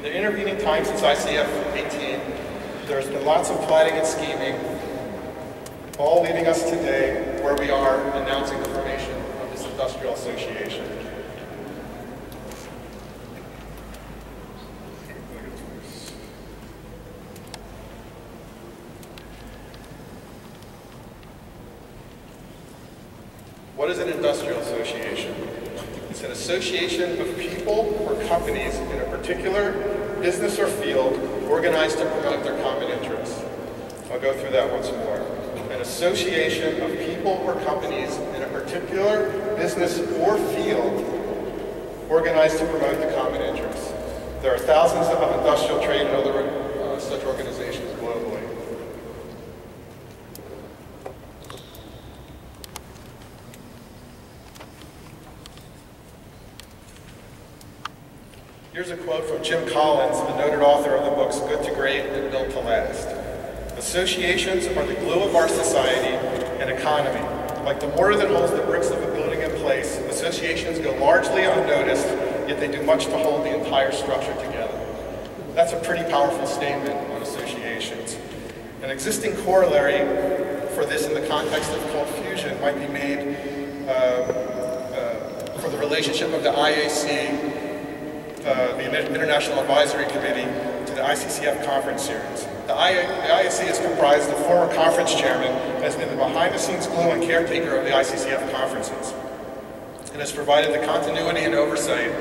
In the intervening time since ICF 18, there's been lots of planning and scheming, all leading us today where we are announcing the formation of this industrial association. What is an industrial association? It's an association of people or companies in a particular business or field organized to promote their common interests. I'll go through that once more. An association of people or companies in a particular business or field organized to promote the common interests. There are thousands of industrial trade and other such organizations globally. Here's a quote from Jim Collins, the noted author of the books Good to Great and Built to Last. Associations are the glue of our society and economy. Like the mortar that holds the bricks of a building in place, associations go largely unnoticed, yet they do much to hold the entire structure together. That's a pretty powerful statement on associations. An existing corollary for this in the context of cold fusion might be made for the relationship of the IAC, the International Advisory Committee, to the ICCF conference series. The IAC is comprised of former conference chairman and has been the behind-the-scenes glue and caretaker of the ICCF conferences, and has provided the continuity and oversight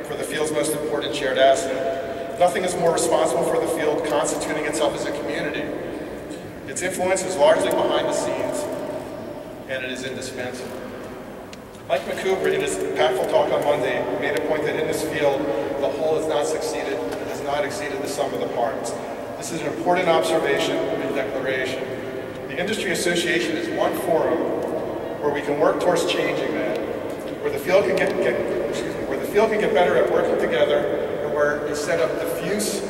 for the field's most important shared asset. Nothing is more responsible for the field constituting itself as a community. Its influence is largely behind the scenes, and it is indispensable. Mike McCoover, in his impactful talk on Monday, made a point that in this field, the whole has not succeeded and has not exceeded the sum of the parts. This is an important observation and declaration. The industry association is one forum where we can work towards changing that, where the field can get better at working together, and where a set of diffuse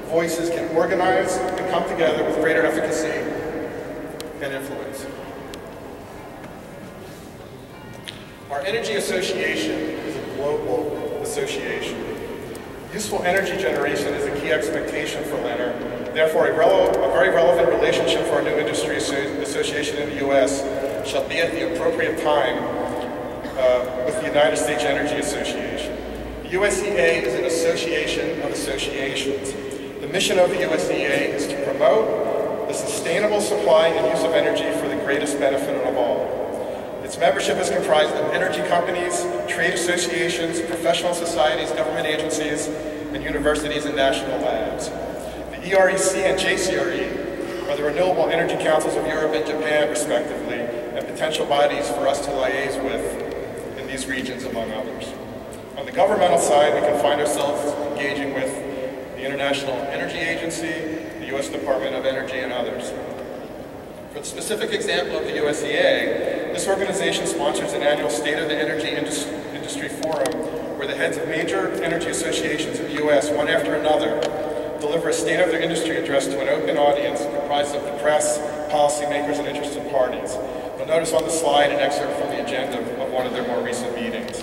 voices can organize and come together with greater efficacy and influence. Our energy association is a global association. Useful energy generation is a key expectation for Leonard. Therefore, a very relevant relationship for our new industry association in the U.S. shall be at the appropriate time with the United States Energy Association. The USEA is an association of associations. The mission of the USEA is to promote the sustainable supply and use of energy for the greatest benefit of all. Its membership is comprised of energy companies, trade associations, professional societies, government agencies, and universities and national labs. The EREC and JCRE are the Renewable Energy Councils of Europe and Japan, respectively, and potential bodies for us to liaise with in these regions, among others. On the governmental side, we can find ourselves engaging with the International Energy Agency, the U.S. Department of Energy, and others. For the specific example of the USEA, this organization sponsors an annual State of the Energy Industry Forum where the heads of major energy associations in the U.S., one after another, deliver a State of their Industry address to an open audience comprised of the press, policymakers, and interested parties. You'll notice on the slide an excerpt from the agenda of one of their more recent meetings.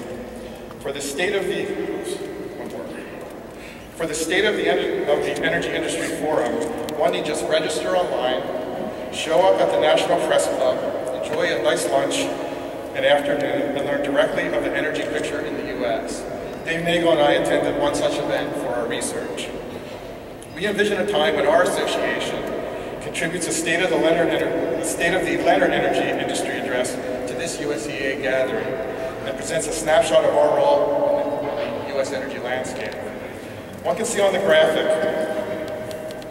For the State of the Energy Industry Forum, one need just register online, show up at the National Press Club, enjoy a nice lunch and afternoon, and learn directly of the energy picture in the U.S. Dave Nagel and I attended one such event for our research. We envision a time when our association contributes a State of the Leonard Energy Industry address to this USEA gathering and presents a snapshot of our role in the U.S. energy landscape. One can see on the graphic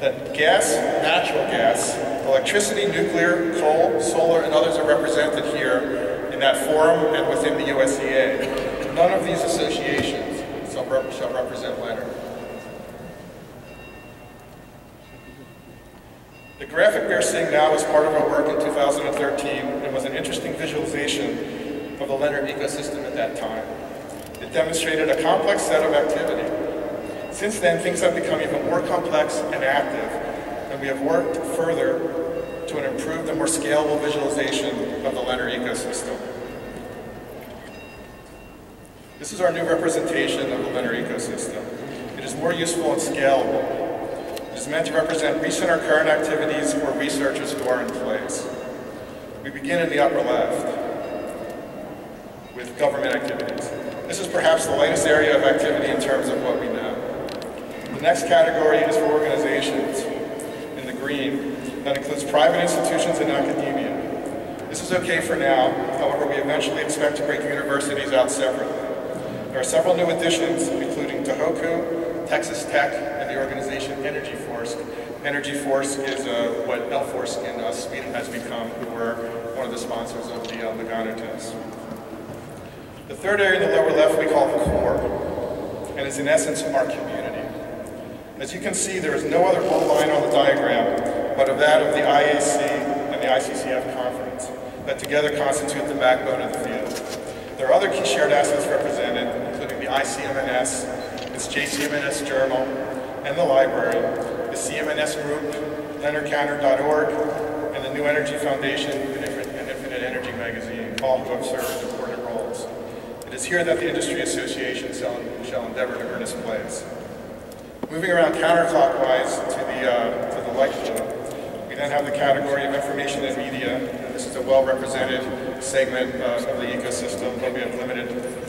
that gas, natural gas, electricity, nuclear, coal, solar, and others are represented here in that forum and within the USEA. None of these associations shall represent Leonard. The graphic we are seeing now is part of our work in 2013 and was an interesting visualization of the Leonard ecosystem at that time. It demonstrated a complex set of activity. Since then, things have become even more complex and active, and we have worked further to an improved and more scalable visualization of the Leonard ecosystem. This is our new representation of the Leonard ecosystem. It is is more useful and scalable. It is meant to represent recent or current activities for researchers who are in place. We begin in the upper left with government activities. This is perhaps the latest area of activity in terms of what we know. The next category is for organizations in the green. That includes private institutions and academia. This is okay for now, however we eventually expect to break universities out separately. There are several new additions, including Tohoku, Texas Tech, and the organization Energy Force. Energy Force is what Elforce in Sweden has become, who were one of the sponsors of the Lugano test. The third area in the lower left we call the core, and is in essence our community. As you can see, there is no other whole line on the diagram, but of that of the IAC and the ICCF conference, that together constitute the backbone of the field. There are other key shared assets represented, including the ICMNS, its JCMNS journal, and the library, the CMNS group, LeonardCounter.org, and the New Energy Foundation and Infinite Energy magazine, all who have served important roles. It is here that the industry association shall endeavor to earn its place. Moving around counterclockwise to the light blue, we then have the category of information and media. This is a well-represented segment of the ecosystem, but we have limited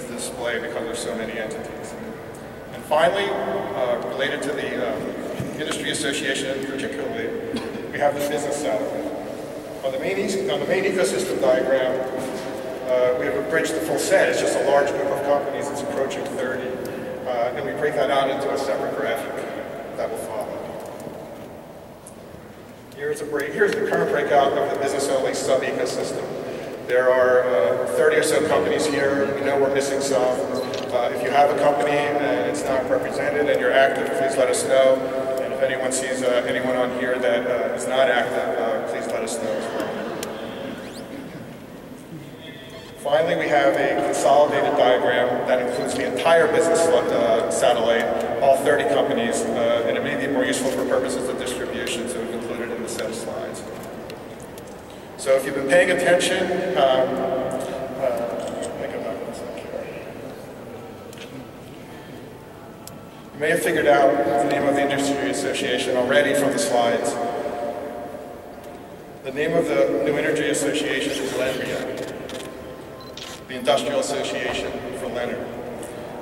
display because there's so many entities. And finally, related to the industry association particularly, we have the business satellite. On the main ecosystem diagram, we have abridged the full set. It's just a large group of companies. It's approaching 30. And we break that out into a separate graphic that will follow. Here's the current breakout of the business-only sub-ecosystem. There are 30 or so companies here. We know we're missing some. If you have a company and it's not represented and you're active, please let us know. And if anyone sees anyone on here that is not active, please let us know as well. Finally, we have a consolidated diagram that includes the entire business satellite, all 30 companies, and it may be more useful for purposes of distribution, so we've included it in the set of slides. So if you've been paying attention, you may have figured out the name of the industry association already from the slides. The name of the New Energy Association is LENRIA, the Industrial Association for Leonard.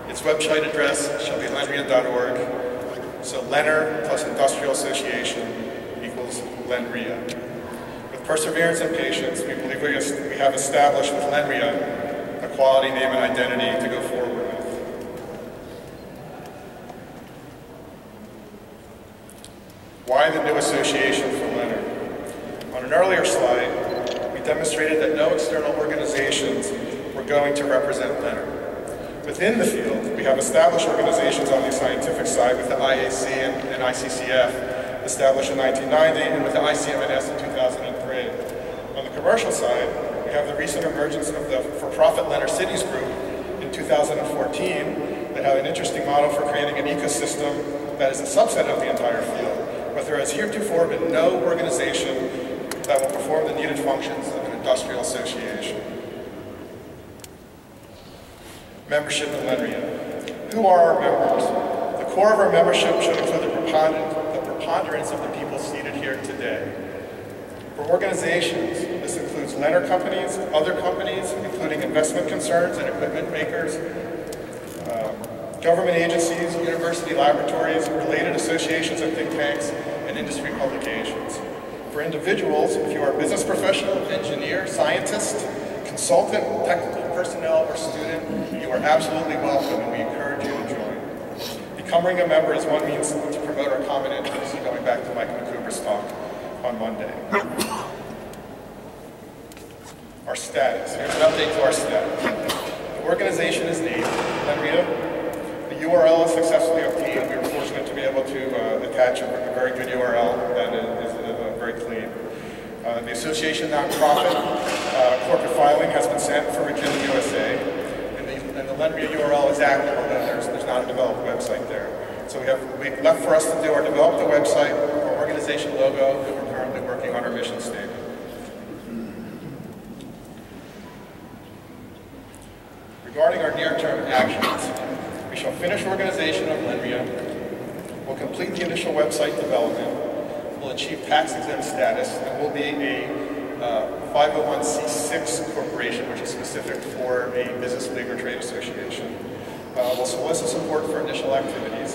Its website address shall be lenria.org. So Leonard plus Industrial Association equals LENRIA. With perseverance and patience, we believe we have established with LENRIA a quality name and identity to go forward with. Why the new association for Leonard? On an earlier slide, we demonstrated that no external organizations were going to represent Leonard. Within the field, we have established organizations on the scientific side with the IAC and ICCF, established in 1990, and with the ICMNS in 2003. On the commercial side, we have the recent emergence of the for-profit Leonard Cities Group in 2014 that had an interesting model for creating an ecosystem that is a subset of the entire field, but there has heretofore been no organization that will perform the needed functions of an industrial association. Membership in LENRIA. Who are our members? The core of our membership should include the preponderance of the people seated here today. For organizations, this includes Leonard companies, other companies, including investment concerns and equipment makers, government agencies, university laboratories, related associations and think tanks, and industry publications. For individuals, if you are a business professional, engineer, scientist, consultant, technical personnel, or student, you are absolutely welcome and we encourage you to join. Becoming a member is one means to promote our common interests, going back to Mike McCooper's talk on Monday. Our status. Here's an update to our status. The organization is named LENRIA. The URL is successfully obtained. We were fortunate to be able to attach a very good URL that is very clean. The association nonprofit corporate filing has been sent for Virginia, USA, and the LENRIA URL is active, although there's not a developed website there. So we left for us to do our develop the website, our organization logo, and we're currently working on our mission statement. Regarding our near-term actions, we shall finish organization of LENRIA, complete the initial website development, will achieve tax-exempt status, and will be a 501c6 corporation, which is specific for a business league or trade association. Will solicit support for initial activities,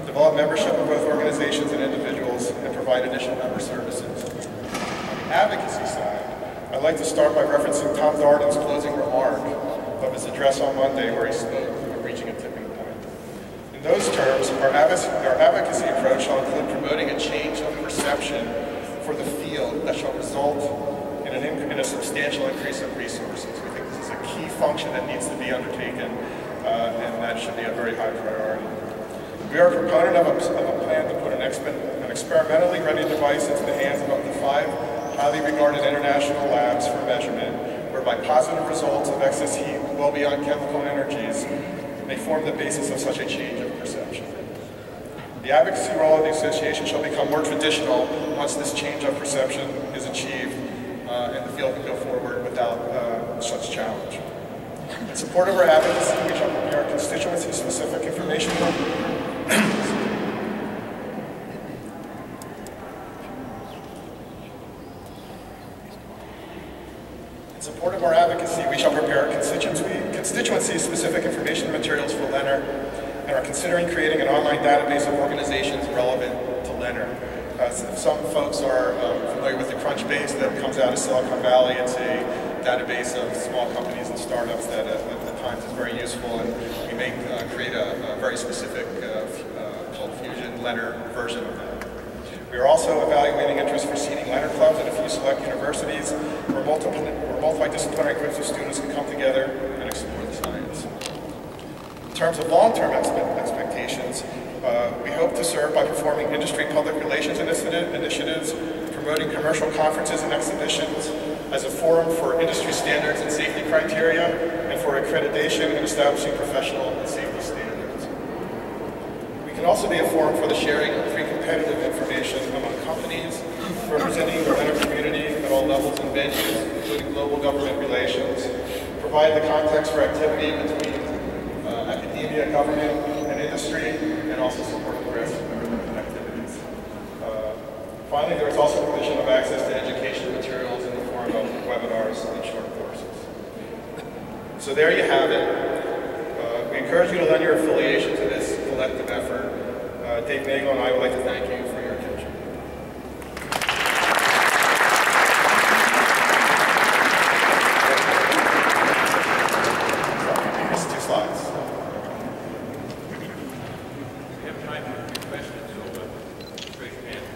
develop membership in both organizations and individuals, and provide initial member services. On the advocacy side, I'd like to start by referencing Tom Darden's closing remark of his address on Monday, where he spoke of reaching a tipping point. In those terms, our advocacy approach shall include promoting a change of perception for the field that shall result in a substantial increase of resources. We think this is a key function that needs to be undertaken, and that should be a very high priority. We are a proponent of a plan to put an experimentally ready device into the hands of up to 5 highly regarded international labs for measurement, whereby positive results of excess heat well beyond chemical energies may form the basis of such a change of perception. The advocacy role of the association shall become more traditional once this change of perception is achieved, and the field can go forward without such challenge. In support of our advocacy, we shall prepare constituency-specific information. In support of our advocacy, we shall prepare constituency-specific information materials for Leonard, and are considering creating an online database of organizations relevant to Leonard. Some folks are familiar with the Crunchbase that comes out of Silicon Valley. It's a database of small companies and startups that at times is very useful, and we may create a very specific Cold Fusion Leonard version of that. We are also evaluating interest for seeding Leonard clubs at a few select universities where multidisciplinary groups of students can come together and explore the science. In terms of long-term expectations, we hope to serve by performing industry public relations initiatives, promoting commercial conferences and exhibitions as a forum for industry standards and safety criteria, and for accreditation and establishing professional and safety standards. We can also be a forum for the sharing of pre-competitive information among companies, representing the Leonard community at all levels and venues, including global government relations, provide the context for activity between academia, government, and industry, and also support the rest of the activities. Finally, there is also provision of access to educational materials in the form of webinars and short courses. So there you have it. We encourage you to lend your affiliation to this collective effort. Dave Nagel and I would like to thank you for your attention. Here's 2 slides. We have time for a few questions, so raise your hand.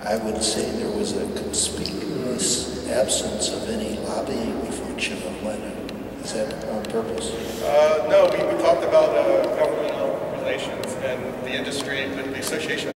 I would say there was a conspicuous absence of any lobbying function of Leonard. Is that on purpose? No, we talked about governmental relations and the industry, the association.